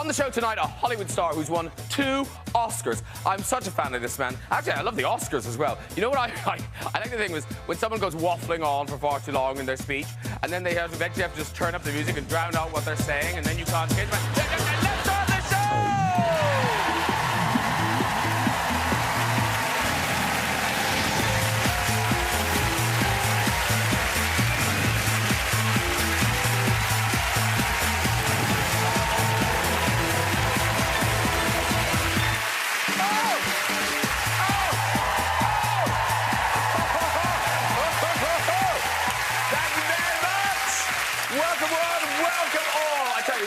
On the show tonight, a Hollywood star who's won 2 Oscars. I'm such a fan of this man. Actually, I love the Oscars as well. You know what I like the thing was when someone goes waffling on for far too long in their speech, and then they eventually have to just turn up the music and drown out what they're saying, and then you can't change. Let's start the show!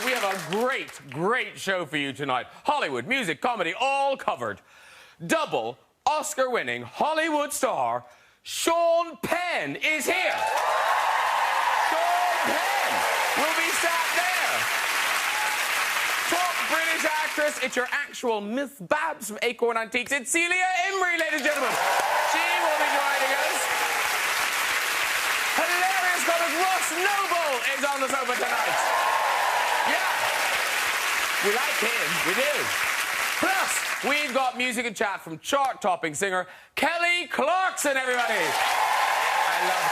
We have a great show for you tonight. Hollywood, music, comedy, all covered. Double Oscar-winning Hollywood star Sean Penn is here. Sean Penn will be sat there. Top British actress. It's your actual Miss Babs from Acorn Antiques. It's Celia Imrie, ladies and gentlemen. She will be joining us. Hilarious comic Ross Noble is on the sofa tonight. Yeah, we like him, we do. Plus, we've got music and chat from chart-topping singer Kelly Clarkson, everybody. I love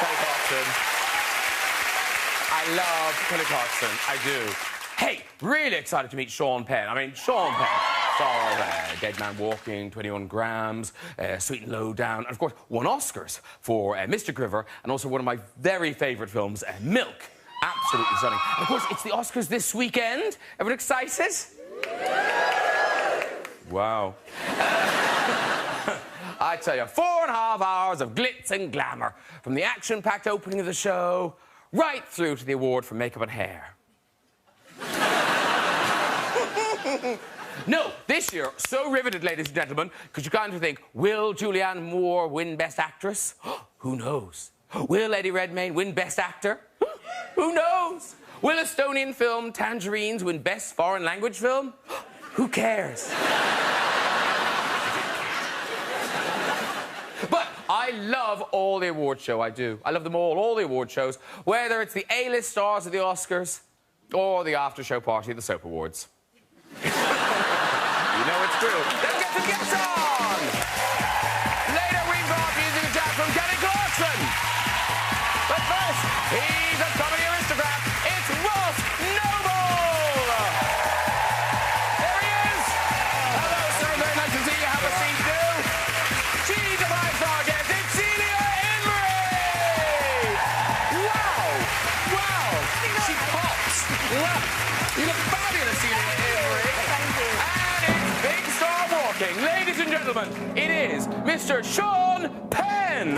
Kelly Clarkson, I do. Hey, really excited to meet Sean Penn. I mean, Sean Penn, star of Dead Man Walking, 21 Grams, Sweet and Low Down, and of course, won Oscars for Mr. Griver, and also one of my very favourite films, Milk. Absolutely stunning. And of course, it's the Oscars this weekend. Everyone excited? Wow. I tell you, 4.5 hours of glitz and glamour, from the action-packed opening of the show right through to the award for makeup and hair. No, this year, so riveted, ladies and gentlemen, because you kind of think, will Julianne Moore win Best Actress? Who knows? Will Eddie Redmayne win Best Actor? Who knows? Will Estonian film Tangerines win Best Foreign Language Film? Who cares? But I love all the award show, I do. I love them all the award shows, whether it's the A-list stars of the Oscars or the after-show party of the Soap Awards. You know it's true. Let's get some guests on! Later we've got music and chat from Kelly Clarkson. But first, he's a comedy aristocrat. It's Ross Noble! There he is! Hello, sir. Very nice to see you. Have a seat, do. She's a five-star guest. It's Celia Imrie! Wow! Wow! She pops. Wow. You look fabulous, Celia Imrie. Thank you. And it's Big Star Walking. Ladies and gentlemen, it is Mr. Sean Penn.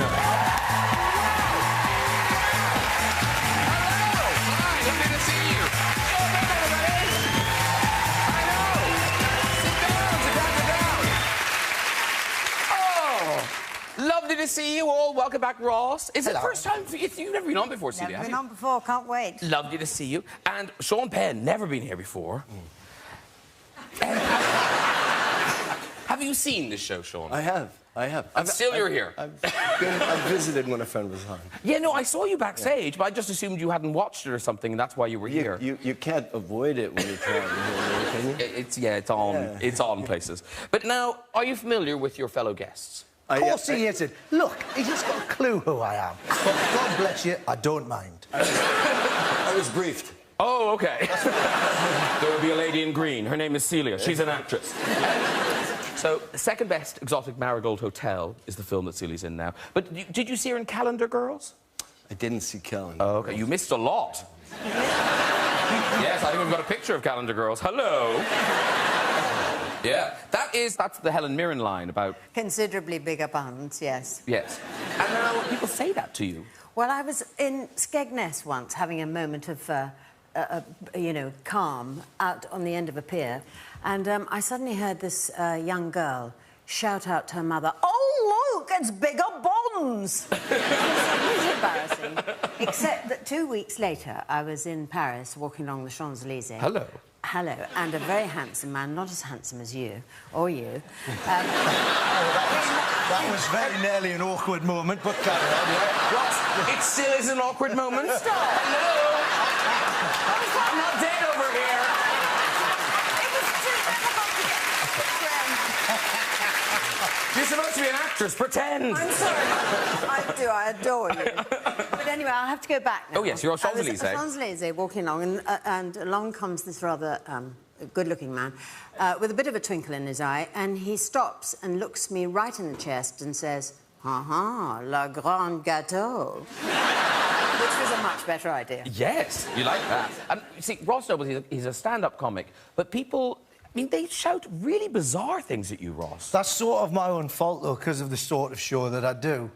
Lovely to see you all. Welcome back, Ross. Is it the first time for you? You've never been on before, Celia. Never been on before, can't wait. Lovely to see you. And Sean Penn, never been here before. Have you seen this show, Sean? I have. And still you're here. I've visited when a friend was on. Yeah, no, I saw you backstage, but I just assumed you hadn't watched it or something, and that's why you were here. You can't avoid it when you're traveling, can you? It's on places. But now, are you familiar with your fellow guests? Of course he isn't. Look, he's just got a clue who I am. But God bless you, I don't mind. I was briefed. Oh, OK. There will be a lady in green. Her name is Celia. She's an actress. So, the second best exotic marigold hotel is the film that Celia's in now. But did you see her in Calendar Girls? I didn't see Calendar. Oh, OK. You missed a lot. Yes, I think we've got a picture of Calendar Girls. Hello. Yeah, that's the Helen Mirren line about... Considerably bigger buns, yes. Yes. And now people say that to you. Well, I was in Skegness once, having a moment of, calm out on the end of a pier, and I suddenly heard this young girl shout out to her mother, "Oh, look, it's bigger buns!" It was embarrassing. Except that 2 weeks later, I was in Paris, walking along the Champs-Élysées. Hello. Hello, and a very handsome man, not as handsome as you, or you. That was very nearly an awkward moment, but carry on, yeah. Ross, it still is an awkward moment. Stop! Hello? I'm not dead over here. It was You're supposed to be an actress. Pretend. I'm sorry. I do. I adore you. But anyway, I'll have to go back now. Oh, yes, you're on Champs-Élysées. I was at Champs-Élysées walking along, and along comes this rather good-looking man with a bit of a twinkle in his eye, and he stops and looks me right in the chest and says, "Ha-ha, la grande gâteau." Which was a much better idea. Yes, you like that. And, you see, Ross Noble, he's a stand-up comic, but people... I mean, they shout really bizarre things at you, Ross. That's sort of my own fault, though, because of the sort of show that I do.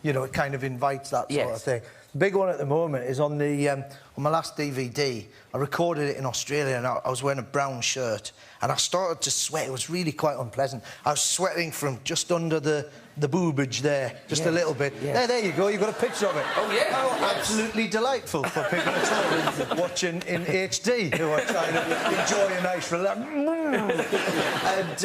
You know, it kind of invites that sort of thing. The big one at the moment is on the on my last DVD. I recorded it in Australia, and I was wearing a brown shirt, and I started to sweat. It was really quite unpleasant. I was sweating from just under the boobage there, just a little bit. Yeah. There you go. You've got a picture of it. Oh, yeah. Oh, absolutely delightful for people at home watching in HD who are trying to enjoy a nice relax. And,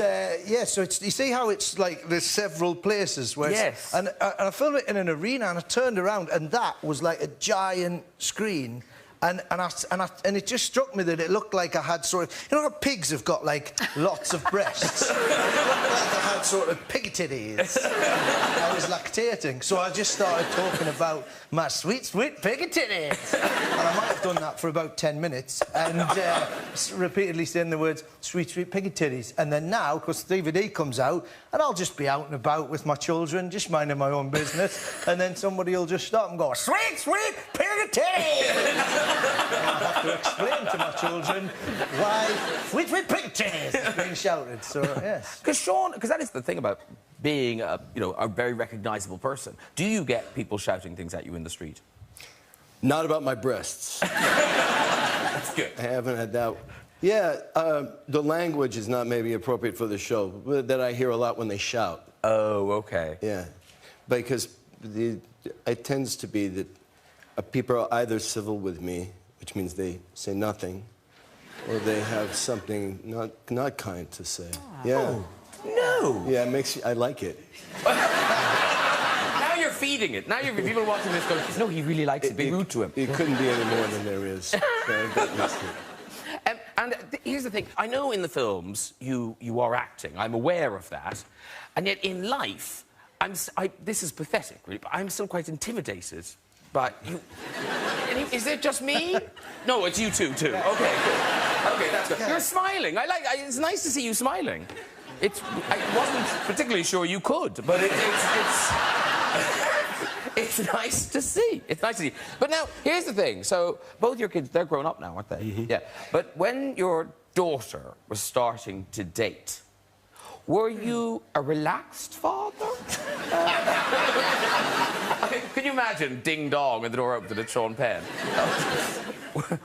yeah, so it's, you see how it's like there's several places where... Yes. And I filmed it in an arena, and I turned around, and that was like a giant screen. And it just struck me that it looked like I had sort of... You know how pigs have got, like, lots of breasts? It looked like I had sort of pig titties. I was lactating, so I just started talking about my sweet, sweet pig titties. And I might have done that for about 10 minutes, and repeatedly saying the words, sweet, sweet pig titties. And then now, because the DVD comes out, and I'll just be out and about with my children, just minding my own business, and then somebody will just stop and go, sweet, sweet pig titties! I have to explain to my children why sweet pig titties is being shouted. So yes, because Sean, because that is the thing about being a very recognisable person. Do you get people shouting things at you in the street? Not about my breasts. That's good. I haven't had that. Yeah, the language is not maybe appropriate for the show, but that I hear a lot when they shout. Oh, okay. Yeah, because it tends to be that people are either civil with me, which means they say nothing, or they have something not kind to say. Yeah. Oh, no. Yeah, it makes you, I like it. Now you're feeding it. Now people watching this go, no, he really likes it. Be rude to him. It couldn't be any more than there is. And here's the thing. I know in the films you are acting. I'm aware of that. And yet in life, this is pathetic, really, but I'm still quite intimidated. But you... Is it just me? No, it's you too. Okay, good. Okay, that's good. You're smiling. It's nice to see you smiling. I wasn't particularly sure you could, but it's nice to see. It's nice to see. But now, here's the thing. So, both your kids, they're grown up now, aren't they? Mm-hmm. Yeah. But when your daughter was starting to date, were you a relaxed father? Can you imagine ding dong and the door opened and it's Sean Penn?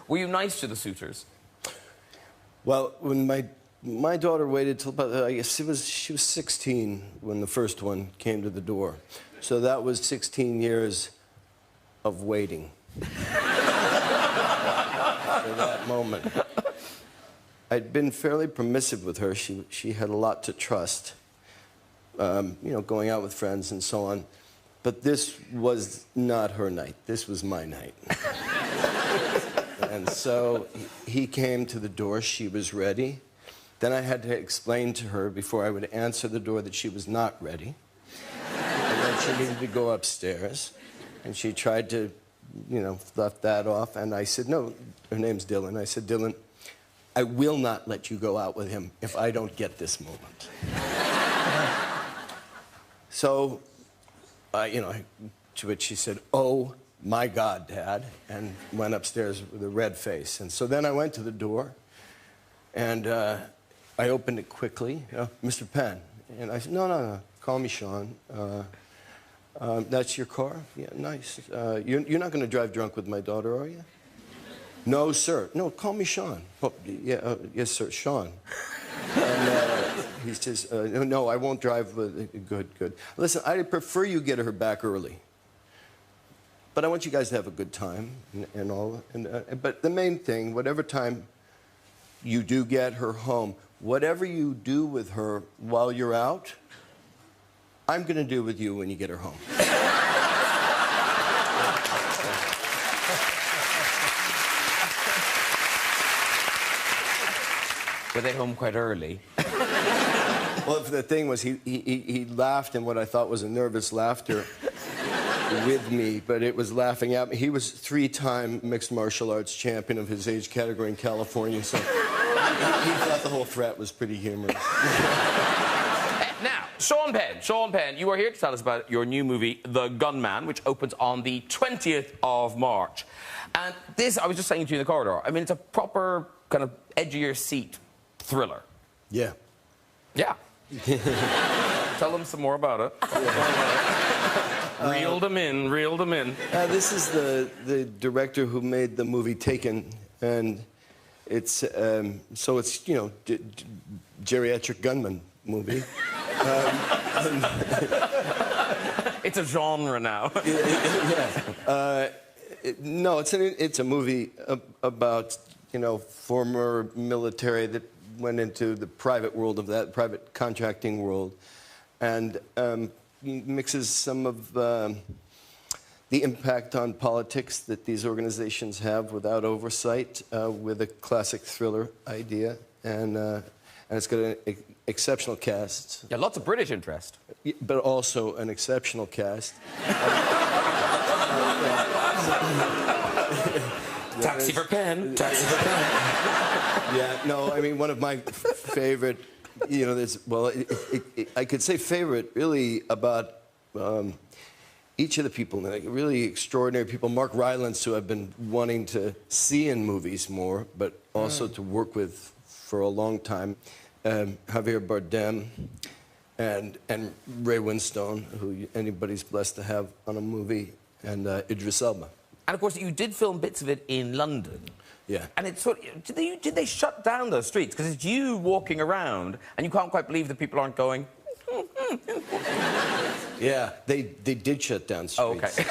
Were you nice to the suitors? Well, when my daughter waited till about, I guess she was 16 when the first one came to the door. So that was 16 years of waiting for that moment. I'd been fairly permissive with her. She had a lot to trust, you know, going out with friends and so on. But this was not her night. This was my night. And so he came to the door. She was ready. Then I had to explain to her before I would answer the door that she was not ready. And then she needed to go upstairs. And she tried to, you know, left that off. And I said, no, her name's Dylan. I said, Dylan, I will not let you go out with him if I don't get this moment. So, you know, to which she said, oh, my God, Dad, and went upstairs with a red face. And so then I went to the door, and I opened it quickly. Mr. Penn. And I said, no, call me Sean. That's your car? Yeah, nice. You're not going to drive drunk with my daughter, are you? No, sir. No, call me Sean. Oh, yeah, yes, sir, Sean. And he says, no, I won't drive with... Good. Listen, I'd prefer you get her back early. But I want you guys to have a good time and all. But the main thing, whatever time you do get her home, whatever you do with her while you're out, I'm going to do with you when you get her home. Were they home quite early? Well, the thing was, he laughed in what I thought was a nervous laughter with me, but it was laughing at me. He was 3-time mixed martial arts champion of his age category in California, so he thought the whole threat was pretty humorous. Now, Sean Penn, you are here to tell us about your new movie, The Gunman, which opens on the 20th of March. And this, I was just saying to you in the corridor, I mean, it's a proper kind of edge-of-your-seat thriller. Yeah. Yeah. Tell them some more about it. Reel them in. This is the director who made the movie Taken, and it's, so it's, you know, geriatric gunman movie. It's a genre now. Yeah. No, it's a movie about, you know, former military that went into the private world of that, private contracting world, and mixes some of the impact on politics that these organizations have without oversight with a classic thriller idea, and it's got an exceptional cast. Yeah, lots of British interest. But also an exceptional cast. Taxi for Penn. Taxi for Penn. Yeah, no, I mean, one of my favorite, you know, there's, well, I could say favorite really about each of the people, like, really extraordinary people. Mark Rylance, who I've been wanting to see in movies more, but also to work with for a long time. Javier Bardem and Ray Winstone, who anybody's blessed to have on a movie, and Idris Elba. And of course, you did film bits of it in London. Yeah. And it's sort of, did they shut down those streets? Because it's you walking around, and you can't quite believe that people aren't going. Yeah, they did shut down streets. Oh, okay.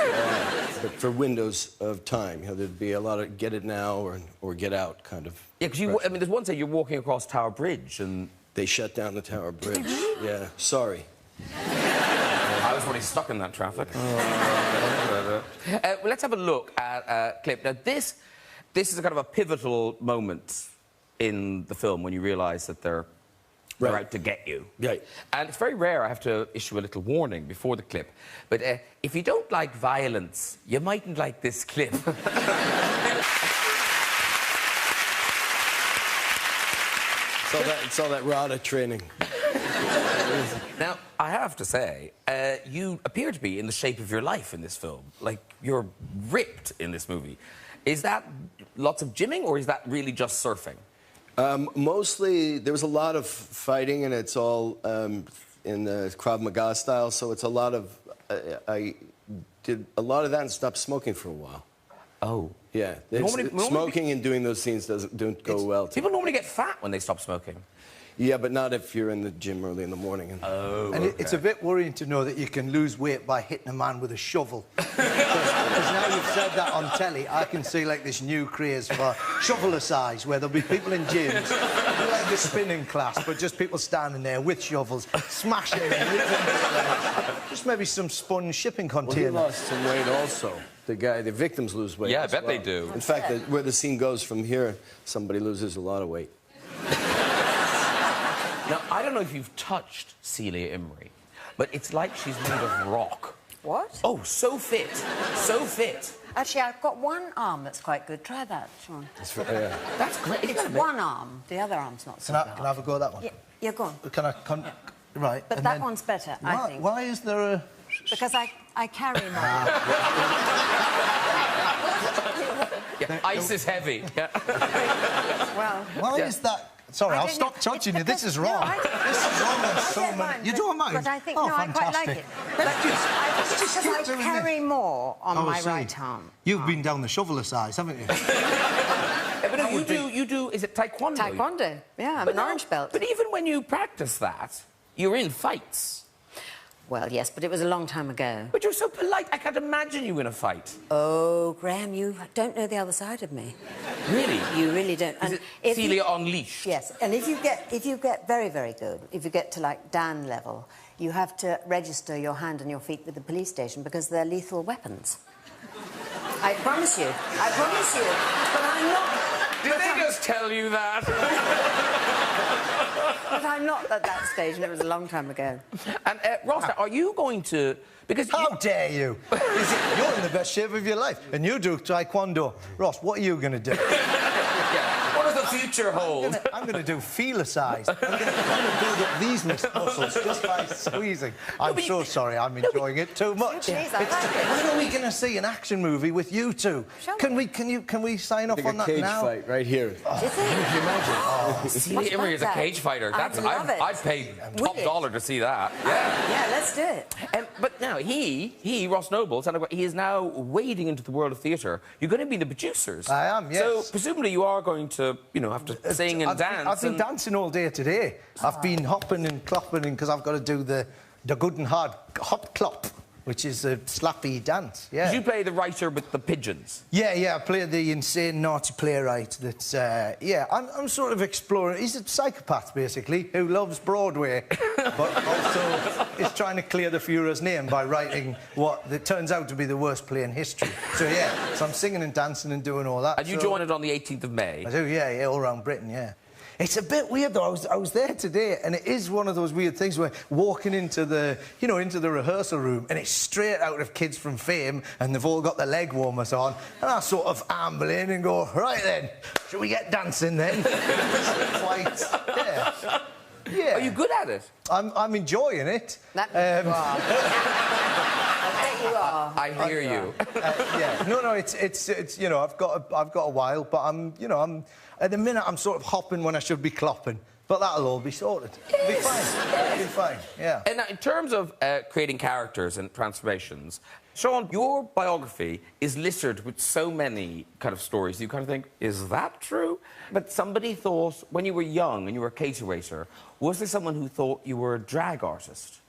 But for windows of time, you know, there'd be a lot of get it now or get out kind of. Yeah, because I mean, there's one say you're walking across Tower Bridge, and they shut down the Tower Bridge. Yeah, sorry. I was already stuck in that traffic. Well, let's have a look at a clip. Now, this is a kind of a pivotal moment in the film when you realise that they're out to get you. Right. And it's very rare I have to issue a little warning before the clip. But if you don't like violence, you mightn't like this clip. It's all that RADA training. Now, I have to say, you appear to be in the shape of your life in this film. Like, you're ripped in this movie. Is that lots of gymming, or is that really just surfing? Mostly, there was a lot of fighting, and it's all in the Krav Maga style, so it's a lot of... I did a lot of that and stopped smoking for a while. Oh. Yeah. Smoking and doing those scenes don't go well. People normally get fat when they stop smoking. Yeah, but not if you're in the gym early in the morning. And it's a bit worrying to know that you can lose weight by hitting a man with a shovel. Because now you've said that on telly, I can see, like, this new craze for shovel-a-size, where there'll be people in gyms, like a spinning class, but just people standing there with shovels, smashing and just maybe some sponge shipping container. Well, he lost some weight also. The victims lose weight. Yeah, I bet they do. In fact, where the scene goes from here, somebody loses a lot of weight. Now, I don't know if you've touched Celia Imrie, but it's like she's made of rock. What? Oh, so fit. So fit. Actually, I've got one arm that's quite good. Try that, Sean. That's great. It's one arm. The other arm's not so Can good. I have a go at that one? Yeah, go on. Can I... Right. But that one's better, I think. Why is there a... Because I carry more. Yeah, ice is heavy. Yeah. Well... Why is that... Sorry, I'll stop touching you. This is wrong. No, this is wrong on so many... You don't mind? But I think, oh, no, I quite like it. But I carry more on my right arm. You've been down the shoveler-size, haven't you? Yeah, but you do... Is it taekwondo? Taekwondo, yeah, I'm an orange belt. But even when you practice that, you're in fights. Well, yes, but it was a long time ago. But you're so polite. I can't imagine you in a fight. Oh, Graham, you don't know the other side of me. Really? You really don't. Is it Celia Unleashed? Yes, and if you get very, very good, if you get to, like, Dan level, you have to register your hand and your feet with the police station because they're lethal weapons. I promise you. I promise you. But I'm not... Did they just tell you that? But I'm not at that stage, and it was a long time ago. And Ross, are you going to... Because How dare you? You're in the best shape of your life, and you do taekwondo. Ross, what are you going to do? Yeah. What does the future hold? I'm going to do feeler-sized. I'm going to build up these muscles just by squeezing. I'm so sorry, I'm enjoying it too much. Jeez, I like it. When are we going to see an action movie with you two? Can we sign off on that now? Cage fight right here. Is it? Can you imagine? Oh, Celia Imrie is a cage fighter. I'd love it. I'd pay top dollar to see that. Yeah. Yeah, let's do it. But now, Ross Noble, he is now wading into the world of theatre. You're going to be the producers. I am, yes. So, presumably, you are going to, have to sing and dance. I've been dancing all day today. I've been hopping and clopping because I've got to do the good and hard hop clop, which is a slappy dance, yeah. Did you play the writer with the pigeons? Yeah, I played the insane, naughty playwright that's, yeah, I'm sort of exploring... He's a psychopath, basically, who loves Broadway, but also is trying to clear the Führer's name by writing what turns out to be the worst play in history. So, yeah, so I'm singing and dancing and doing all that. And you join it on the 18th of May? I do, yeah, all around Britain, yeah. It's a bit weird, though. I was there today, and it is one of those weird things where walking into the, into the rehearsal room, and it's straight out of Kids from Fame, and they've all got the leg warmers on, and I sort of amble in and go, right then, shall we get dancing then? Quite, yeah. Yeah. Are you good at it? I'm enjoying it. That means you are. I bet you are. I hear you. Yeah. No, it's I've got a while, but I'm at the minute I'm sort of hopping when I should be clopping. But that'll all be sorted. It'll be fine. It'll be fine, yeah. And now, in terms of creating characters and transformations, Sean, your biography is littered with so many kind of stories. You kind of think, is that true? But somebody thought, when you were young and you were a cater waiter, was there someone who thought you were a drag artist?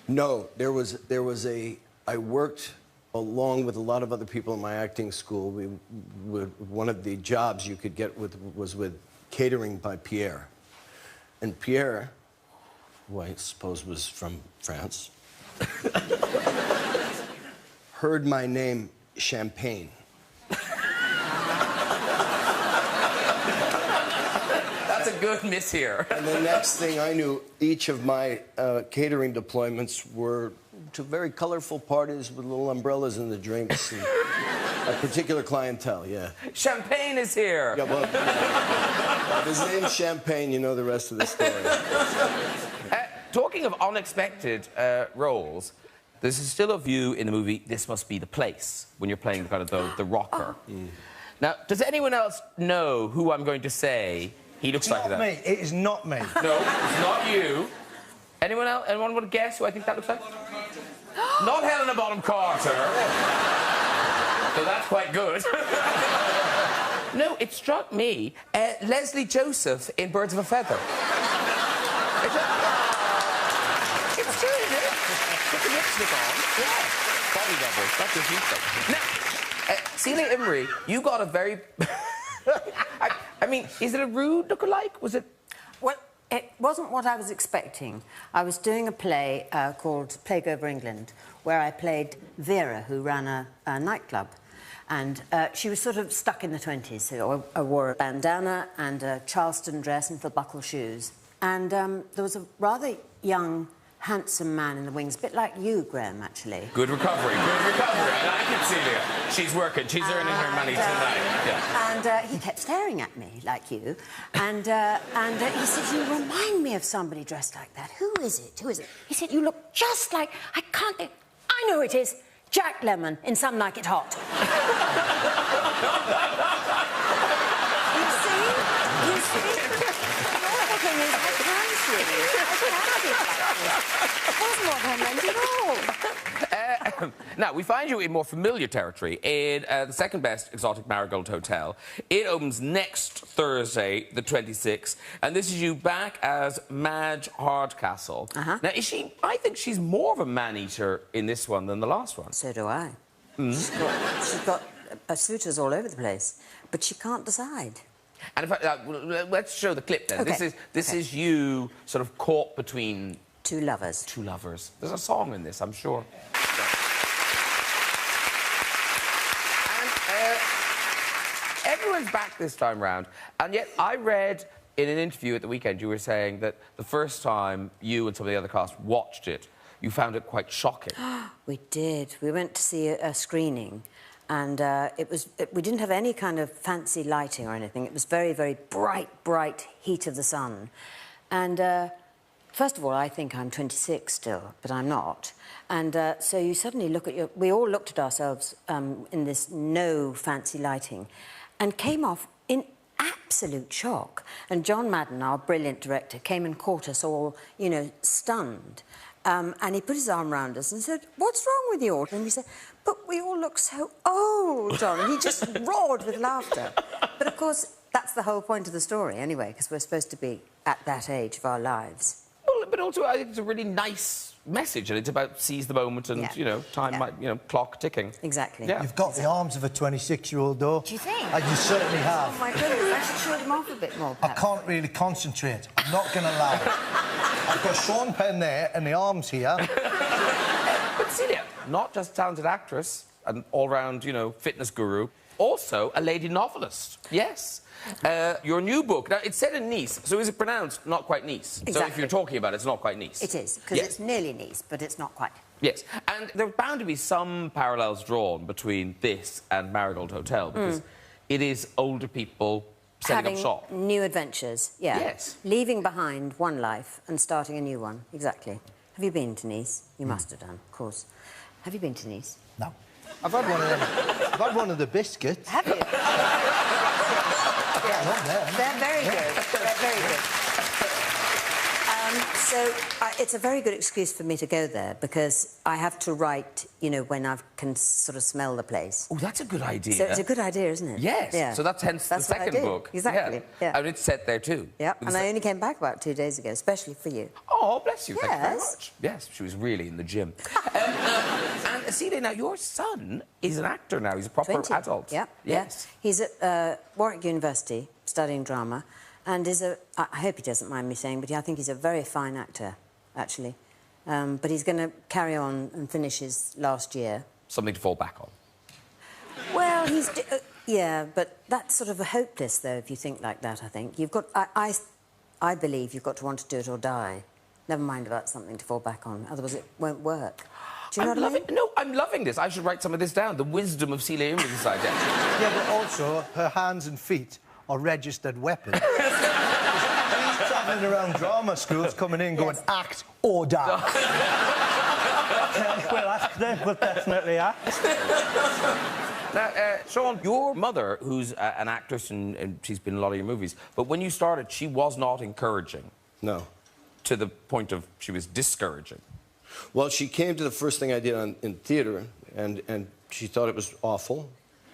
No, there was I worked along with a lot of other people in my acting school. One of the jobs you could get was with catering by Pierre. And Pierre, who I suppose was from France, heard my name, Champagne. That's a good miss here. And the next thing I knew, each of my catering deployments were to very colorful parties with little umbrellas in the drinks. And a particular clientele, yeah. Champagne is here. Yeah, well, if his name's Champagne, you know the rest of the story. Talking of unexpected roles, there's still a view in the movie This Must Be the Place, when you're playing kind of the rocker. Oh. Mm. Now, does anyone else know who I'm going to say he looks like that? It's not me. It is not me. No, it's not you. Anyone else? Anyone want to guess who I think that looks like? Not Helena Bonham Carter. So that's quite good. No, it struck me. Leslie Joseph in Birds of a Feather. It's true, isn't it? Put the lipstick on. Yeah. Body double. That's just you stuff. Now, Celia Imrie, you got a very... I mean, is it a rude look-alike? Was it... Well, it wasn't what I was expecting. I was doing a play called Plague Over England, where I played Vera, who ran a nightclub. And she was sort of stuck in the 20s. So I wore a bandana and a Charleston dress and buckle shoes. And there was a rather young, handsome man in the wings, a bit like you, Graham, actually. Good recovery, good recovery. I like it, Celia. She's working, she's earning her money tonight. Yeah. And he kept staring at me, like you. And he said, you remind me of somebody dressed like that. Who is it? Who is it? He said, you look just like... I know it is. Jack Lemmon in Some Like It Hot. You see? The horrible thing is, I can see. I can be like this. It wasn't what I meant at all. Now, we find you in more familiar territory in the second-best exotic Marigold Hotel. It opens next Thursday, the 26th, and this is you back as Madge Hardcastle. Now, I think she's more of a man-eater in this one than the last one. So do I. She's got suitors all over the place, but she can't decide. And in fact, let's show the clip then. Okay. This is you sort of caught between... Two lovers. Two lovers. There's a song in this, I'm sure. And everyone's back this time round, and yet I read in an interview at the weekend, you were saying that the first time you and some of the other cast watched it, you found it quite shocking. We did. We went to see a screening, and we didn't have any kind of fancy lighting or anything. It was very, very bright heat of the sun. And first of all, I think I'm 26 still, but I'm not. And so you suddenly look at we all looked at ourselves in this no fancy lighting and came off in absolute shock. And John Madden, our brilliant director, came and caught us all, you know, stunned. And he put his arm around us and said, "What's wrong with you all?" And we said, "But we all look so old, John." And he just roared with laughter. But, of course, that's the whole point of the story, anyway, because we're supposed to be at that age of our lives. Well, but also, I think it's a really nice message, and it's about seize the moment and, you know, time might, you know, clock ticking. Exactly. Yeah. You've got the arms of a 26-year-old, though. Do you think? And you certainly have. Oh, my goodness, I should show them off a bit more, I perhaps. can't really concentrate. I'm not going to lie. I've got Sean Penn there and the arms here. But Celia, not just a talented actress, an all-round, you know, fitness guru, also a lady novelist. Yes. Your new book, now, it's set in Nice, so is it pronounced not quite Nice? Exactly. So if you're talking about it, it's not quite Nice. It is, because it's nearly Nice, but it's not quite. Yes, and there are bound to be some parallels drawn between this and Marigold Hotel, because it is older people setting up shop. New adventures, yeah. Yes. Leaving behind one life and starting a new one, exactly. Have you been to Nice? You must have done, of course. Have you been to Nice? No. I've had one of them. I've had one of the biscuits. Have you? Yeah, not them. They're very good. They're very good. So it's a very good excuse for me to go there because I have to write, you know, when I can sort of smell the place. Oh, that's a good idea. So it's a good idea, isn't it? Yes. Yeah. So that's hence the second book. Exactly. Yeah. And it's set there too. Yeah. And I only came back about 2 days ago, especially for you. Oh, bless you. Thank you very Yes. much. Yes, she was really in the gym. And Celia, now your son is an actor now. He's a proper 20. adult. Yeah. Yes. Yeah. He's at Warwick University studying drama, and I hope he doesn't mind me saying, but I think he's a very fine actor, actually. But he's going to carry on and finish his last year. Something to fall back on. Well, he's... yeah, but that's sort of hopeless, though, if you think like that, I think. You've got... I believe you've got to want to do it or die. Never mind about something to fall back on, otherwise it won't work. Do you know what I mean? No, I'm loving this. I should write some of this down. The wisdom of Celia Imrie's idea. Yeah, but also, her hands and feet are registered weapons. She's travelling around drama schools, coming in, going, act or die. We'll ask them. We'll definitely ask. Now, Sean, your mother, who's an actress and she's been in a lot of your movies, but when you started, she was not encouraging. No. To the point of she was discouraging. Well, she came to the first thing I did in theater, and she thought it was awful,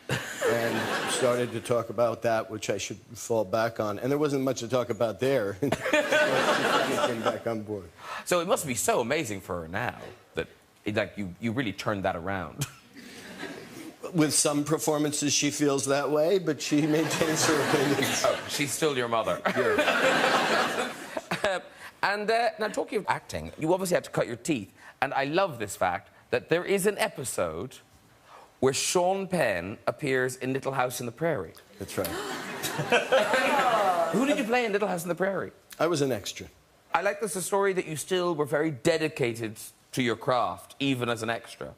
and started to talk about that, which I should fall back on. And there wasn't much to talk about there. She came back on board. So it must be so amazing for her now that you really turned that around. With some performances, she feels that way, but she maintains her opinions. Oh, she's still your mother. Yeah. And now, talking of acting, you obviously had to cut your teeth. And I love this fact that there is an episode where Sean Penn appears in Little House on the Prairie. That's right. Who did you play in Little House on the Prairie? I was an extra. I like this story that you still were very dedicated to your craft, even as an extra.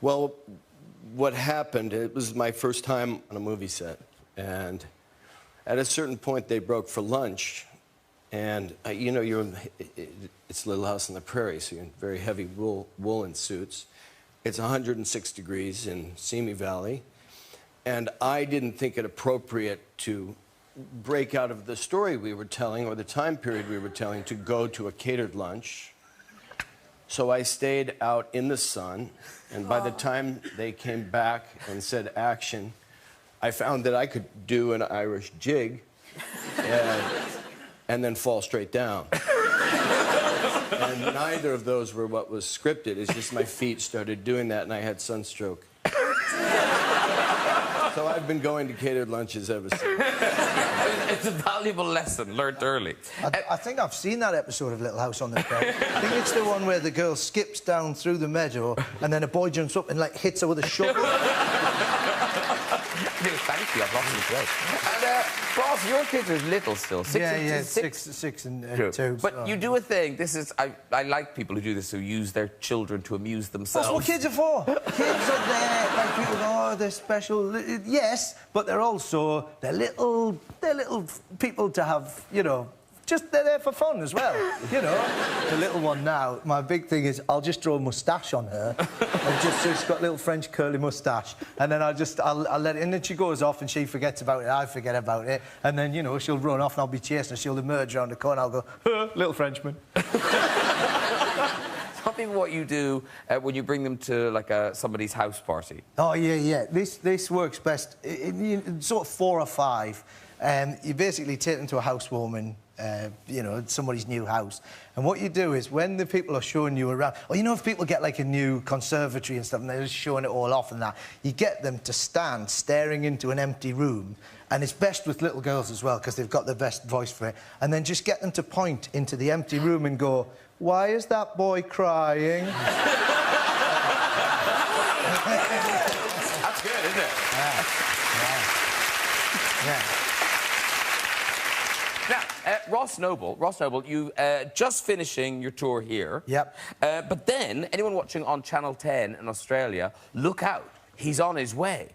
Well, what happened, it was my first time on a movie set. And at a certain point, they broke for lunch. And, you know, it's Little House on the Prairie, so you're in very heavy woolen suits. It's 106 degrees in Simi Valley. And I didn't think it appropriate to break out of the story we were telling or the time period we were telling to go to a catered lunch. So I stayed out in the sun, and by the time they came back and said action, I found that I could do an Irish jig and then fall straight down. And neither of those were what was scripted. It's just my feet started doing that, and I had sunstroke. So I've been going to catered lunches ever since. It's a valuable lesson learned early. I think I've seen that episode of Little House on the Prairie. I think it's the one where the girl skips down through the meadow and then a boy jumps up and, like, hits her with a shovel. Thank you. I've lost you today. And, Ross, your kids are little still. Six and two. But so. you do a thing. This is... I like people who do this, who use their children to amuse themselves. That's what kids are for. Kids are there, like people go, oh, they're special. Yes, but they're also... They're little people to have, you know... Just they're there for fun as well, you know. The little one now, my big thing is I'll just draw a moustache on her, and just so she's got a little French curly moustache, and then I'll let it, and then she goes off and she forgets about it, I forget about it, and then, you know, she'll run off and I'll be chasing her, she'll emerge around the corner, I'll go, little Frenchman. Tell me what you do when you bring them to, like, somebody's house party. Oh, yeah. This works best in sort of 4 or 5. You basically take them to a housewarming, you know, somebody's new house. And what you do is, when the people are showing you around... Or, you know, if people get, like, a new conservatory and stuff, and they're just showing it all off and that, you get them to stand staring into an empty room, and it's best with little girls as well, because they've got the best voice for it, and then just get them to point into the empty room and go, why is that boy crying? That's good, isn't it? Yeah. Now, Ross Noble, you just finishing your tour here. Yep. But then, anyone watching on Channel 10 in Australia, look out. He's on his way.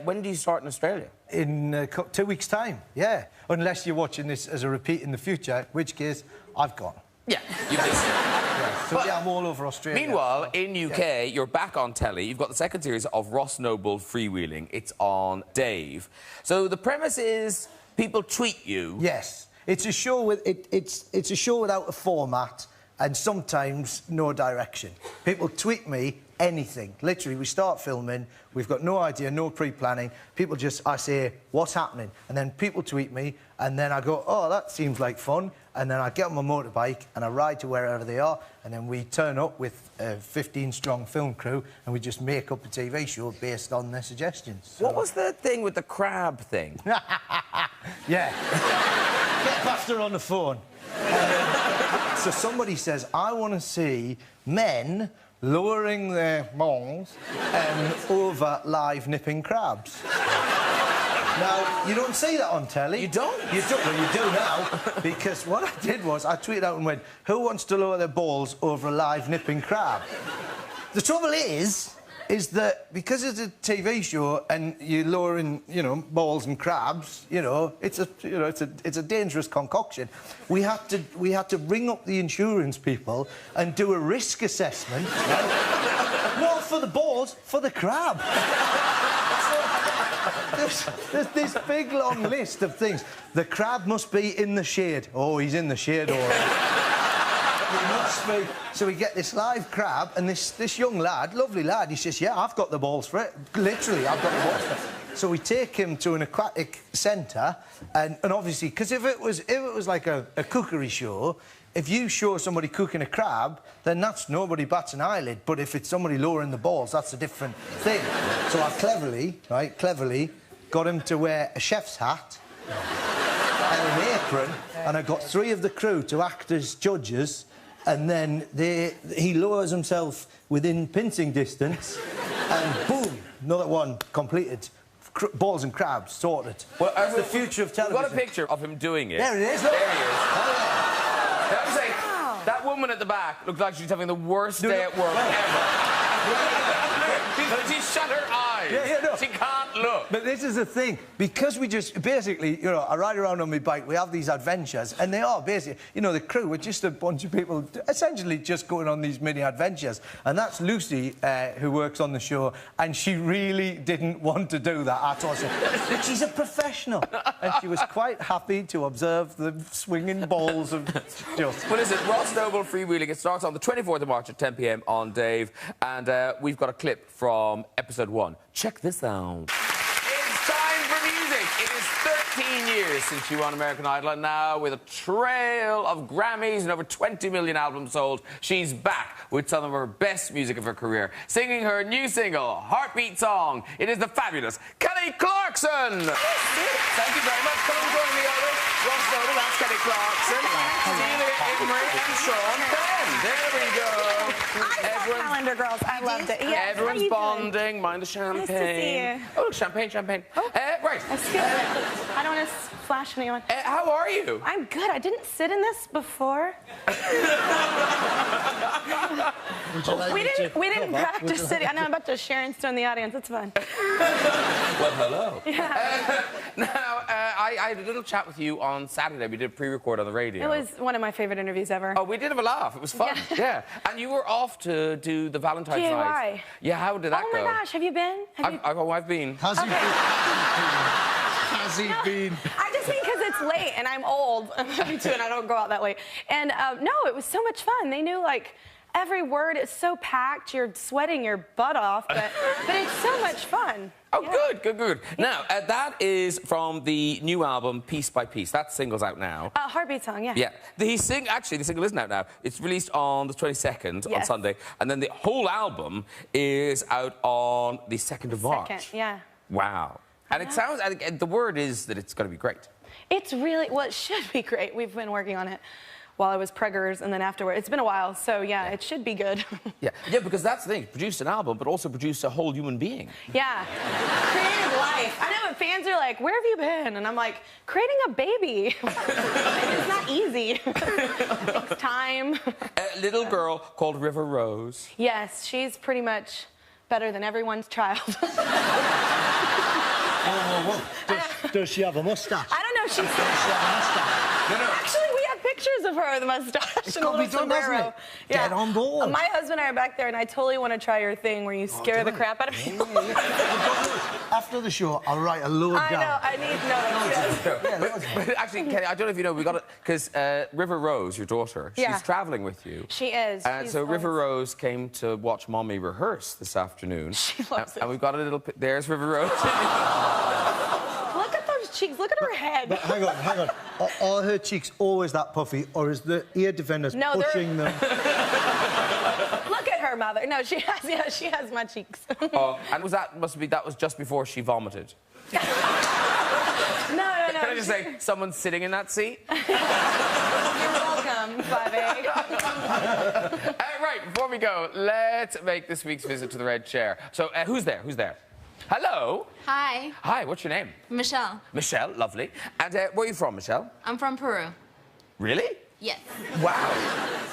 When do you start in Australia? In 2 weeks' time, yeah. Unless you're watching this as a repeat in the future, in which case, I've gone. Yeah, you've been... Yeah, so, yeah, I'm all over Australia. Meanwhile, in UK, you're back on telly. You've got the second series of Ross Noble Freewheeling. It's on Dave. So the premise is people tweet you. Yes. It's a show with... It's a show without a format and sometimes no direction. People tweet me anything. Literally, we start filming, we've got no idea, no pre-planning. People just... I say, what's happening? And then people tweet me, and then I go, oh, that seems like fun. And then I get on my motorbike and I ride to wherever they are, and then we turn up with a 15-strong film crew and we just make up a TV show based on their suggestions. So... What was the thing with the crab thing? Yeah. Get Buster on the phone. So somebody says, I want to see men lowering their balls over live nipping crabs. Now, you don't see that on telly. You don't? You don't. Well, you do now, because what I did was I tweeted out and went, who wants to lower their balls over a live nipping crab? The trouble is that because it's a TV show and you're lowering, you know, balls and crabs, you know, it's a dangerous concoction. We had to ring up the insurance people and do a risk assessment. Right? Not for the balls, for the crab. There's this big long list of things. The crab must be in the shade. Oh, he's in the shade, all right. He must be. So we get this live crab, and this young lad, lovely lad, he says, yeah, I've got the balls for it. Literally, I've got the balls for it. So we take him to an aquatic centre, and obviously, because if it was like a cookery show, if you show somebody cooking a crab, then that's nobody bats an eyelid. But if it's somebody lowering the balls, that's a different thing. So I cleverly got him to wear a chef's hat and an apron, and I got 3 of the crew to act as judges, and then he lowers himself within pincing distance, and boom, another one completed. Balls and crabs sorted. Well, that's the future of television. We've got a picture of him doing it. There it is. Look. There he is. Oh, yeah. I was saying, that woman at the back looked like she's having the worst day at work ever. She shut her eyes. Yeah, no. She can't look. But this is the thing. Because we just... Basically, you know, I ride around on my bike, we have these adventures, and they are basically... You know, the crew, we're just a bunch of people essentially just going on these mini-adventures. And that's Lucy, who works on the show, and she really didn't want to do that at all. But she's a professional. And she was quite happy to observe the swinging balls of just... What is it? Ross Noble Freewheeling. It starts on the 24th of March at 10 p.m. on Dave. And we've got a clip from episode 1. Check this out. It's time for music. It is 13 years since you won American Idol, and now with a trail of Grammys and over 20 million albums sold, she's back with some of her best music of her career, singing her new single, Heartbeat Song. It is the fabulous Kelly Clarkson. Thank you very much. Come and join me, Elvis. Ross Noble, that's Kelly Clarkson. Celia, Imrie, and Sean Penn. There we go. Calendar girls. I loved it. Yeah, Everyone's how you bonding. doing? Mind the champagne. Nice to see you. Oh, champagne, champagne. Oh. Right. Excuse me. I don't want to flash anyone. How are you? I'm good. I didn't sit in this before. We didn't practice sitting. I know I'm about to share and in the audience. It's fun. Well, hello. Yeah. Now, I had a little chat with you on Saturday. We did a pre-record on the radio. It was one of my favorite interviews ever. Oh, we did have a laugh. It was fun. Yeah. And you were off to do the Valentine's PAY. night. Yeah, how did that go? Oh my gosh, have you been? I've been. Has he Okay. been? Has he been? I just mean because it's late and I'm old. I'm 52 and I don't go out that late. And no, it was so much fun. They knew like every word. It's so packed. You're sweating your butt off, but it's so much fun. Oh, Yeah. good. Now, that is from the new album, Piece by Piece. That single's out now. Heartbeat Song, yeah. Yeah. Actually, the single isn't out now. It's released on the 22nd, on Yes. Sunday. And then the whole album is out on the 2nd of March. Second, yeah. Wow. And it sounds, and the word is that it's going to be great. It's really, well, it should be great. We've been working on it while I was preggers and then afterward. It's been a while, so yeah, it should be good. Yeah, because that's the thing. Produced an album, but also produced a whole human being. Yeah. Created life. I know, but fans are like, where have you been? And I'm like, creating a baby. It's not easy. It takes time. A little girl called River Rose. Yes, she's pretty much better than everyone's child. Does she have a moustache? I don't know, she's... Actually, we have pictures of her with a mustache It's and a got to little be done, hasn't sombrero. it? Get on board. My husband and I are back there, and I totally want to try your thing where you scare the crap out of people. After the show, I'll write a load I down. know, I need notes. But actually, Kenny, I don't know if you know, we got it because River Rose, your daughter, Yeah. she's travelling with you. She is. She's So River always- Rose came to watch Mommy rehearse this afternoon. She loves it. And we've got a little... There's River Rose. Look at those cheeks. Look at her head. But hang on. Are her cheeks always that puffy, or is the ear defenders No, they're- pushing them? Look at her, mother. No, she has my cheeks. Oh, and that was just before she vomited. No. Can I just say, someone's sitting in that seat? You're welcome, 5A. Right, before we go, let's make this week's visit to the red chair. So, who's there? Hello? Hi, Hi, what's your name? Michelle. Michelle, lovely. And where are you from, Michelle? I'm from Peru. Really? Yes. Wow.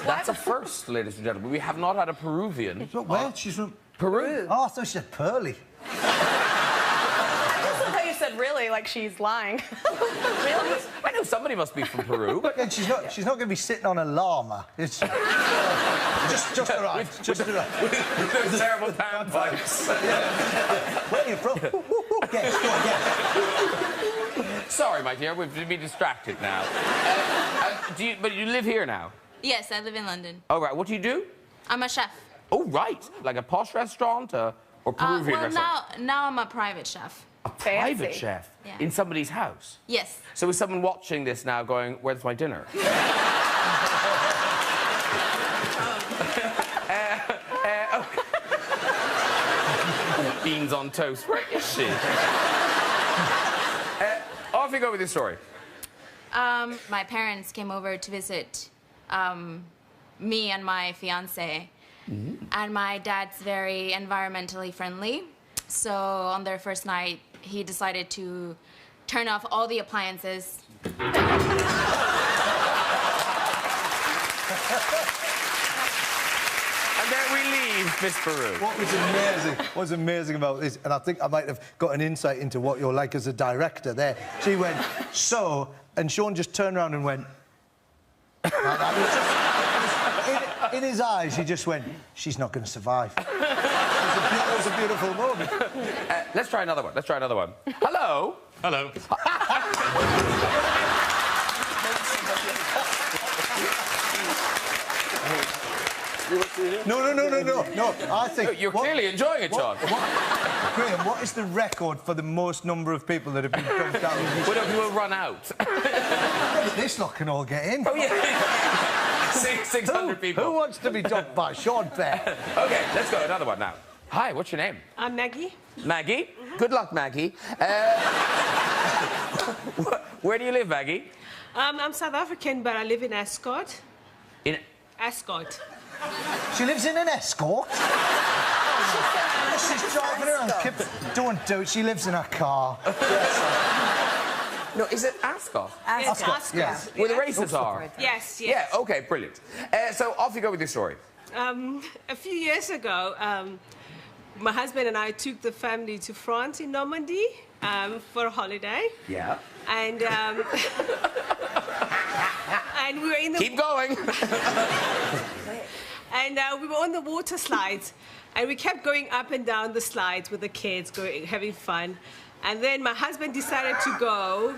That's a first, ladies and gentlemen. We have not had a Peruvian. But where? She's from Peru? Oh, I thought she said pearly. I just love how you said really, like she's lying. Really? I know somebody must be from Peru, but... And she's not going to be sitting on a llama. It's just arrived. Just arrived. With those terrible panpipes. Where are you from? Guess, go on, guess. Sorry, my dear, we've been distracted now. But you live here now? Yes, I live in London. Oh, right. What do you do? I'm a chef. Oh, right. Like a posh restaurant or Peruvian Well, restaurant? now I'm a private chef. A private Fancy. chef? Yeah. In somebody's house? Yes. So is someone watching this now going, where's my dinner? Beans on toast. Where is she? Off you go with your story. My parents came over to visit me and my fiance. And my dad's very environmentally friendly. So on their first night, he decided to turn off all the appliances. And then we leave Miss Peru. What was amazing about this, and I think I might have got an insight into what you're like as a director there. She went, so, and Sean just turned around and went... in his eyes, he just went, she's not going to survive. It was a beautiful moment. Let's try another one. Hello? Hello. No. I think... You're clearly enjoying it, John. Graham, what is the record for the most number of people that have been dumped out of this? Well, no, we will run out. This lot can all get in. Oh, yeah. 600 people. Who wants to be dumped by Sean Fair? OK, let's go. Another one now. Hi, what's your name? I'm Maggie. Maggie. Good luck, Maggie. Where do you live, Maggie? I'm South African, but I live in Ascot. In... Ascot. She lives in an escort. She's driving around. Don't do it. She lives in a car. No, is it Ascot? Yes, Ascot. Yeah. Where the races are? Yes, yes. Yeah, OK, brilliant. So off you go with your story. A few years ago, my husband and I took the family to France in Normandy for a holiday. Yeah. And and we were in the... Keep going. And we were on the water slides, and we kept going up and down the slides with the kids, having fun. And then my husband decided to go.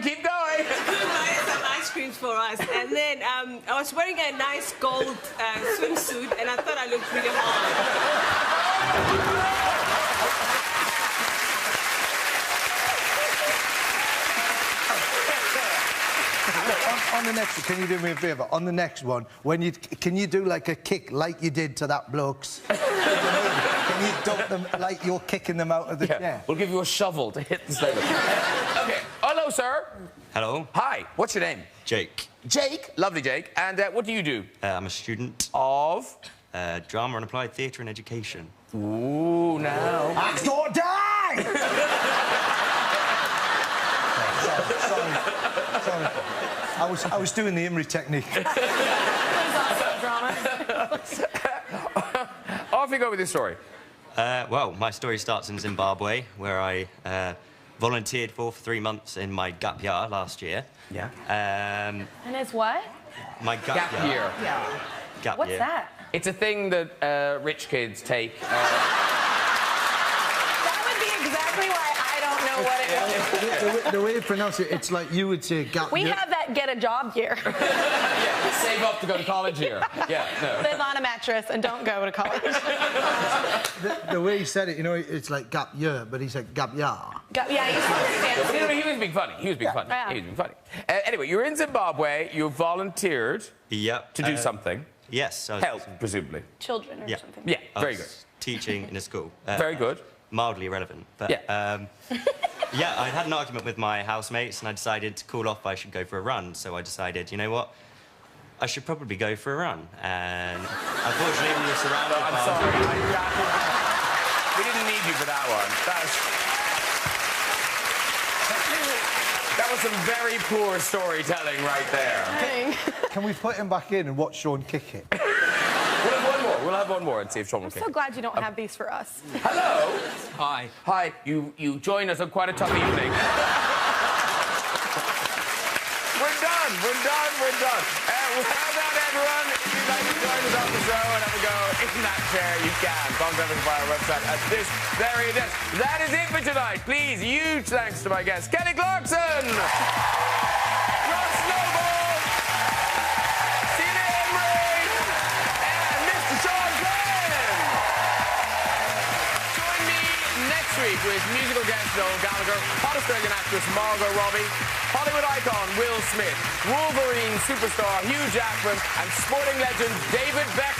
Keep going. Buy some ice creams for us. And then I was wearing a nice gold swimsuit, and I thought I looked really hot. On the next one, can you do me a favour? On the next one, can you do like a kick like you did to that bloke's? Can you dump them like you're kicking them out of the chair? We'll give you a shovel to hit the stable. OK. Hello, sir. Hello. Hi. What's your name? Jake. Jake. Lovely, Jake. And what do you do? I'm a student Of? drama and applied theatre and education. Ooh, now. Act or die! Sorry. I was doing the Imrie technique. Off you go with your story. Well, my story starts in Zimbabwe, where I volunteered for 3 months in my gap year last year. Yeah. And it's what? My Gap year. Yeah. Gap What's year. that? It's a thing that rich kids take. That would be exactly why I don't know what it is. The way you pronounce it, it's like you would say gap We year. have that get a job year. Yeah, save up to go to college here. Yeah, no. Live on a mattress and don't go to college. The way he said it, you know, it's like gap year, but he said gap year. Yeah, he's fancy. But he was being funny. He was being funny. Yeah. He was being funny. Anyway, you're in Zimbabwe. You volunteered Yep. to do something. Yes. I was, Help, presumably. Children or Yeah. something. Yeah, I very was good. Teaching in a school. Very good. Mildly irrelevant. But, Yeah. yeah, I had an argument with my housemates, and I decided to cool off. I should go for a run. So I decided, you know what? I should probably go for a run. And unfortunately, we were surrounded by... I'm sorry. We didn't need you for that one. That was some very poor storytelling right there. Can we put him back in and watch Sean kick it? We'll have one more. We'll have one more and see if Sean will I'm kick so it. glad you don't have these for us. Hello. Hi. Hi. You joined us on quite a tough evening. We're done. Well done, everyone. If you'd like to join us on the show and have a go in that chair, you can. Contact us via our website at this very desk. That is it for tonight. Please, huge thanks to my guests, Kelly Clarkson, Ross Noble, Celia Imrie, and Mr. Sean Penn. Join me next week with musical guest Noel Gallagher, hot Australian actress Margot Robbie, Hollywood icon Will Smith, Wolverine superstar Hugh Jackman, and sporting legend David Beckham.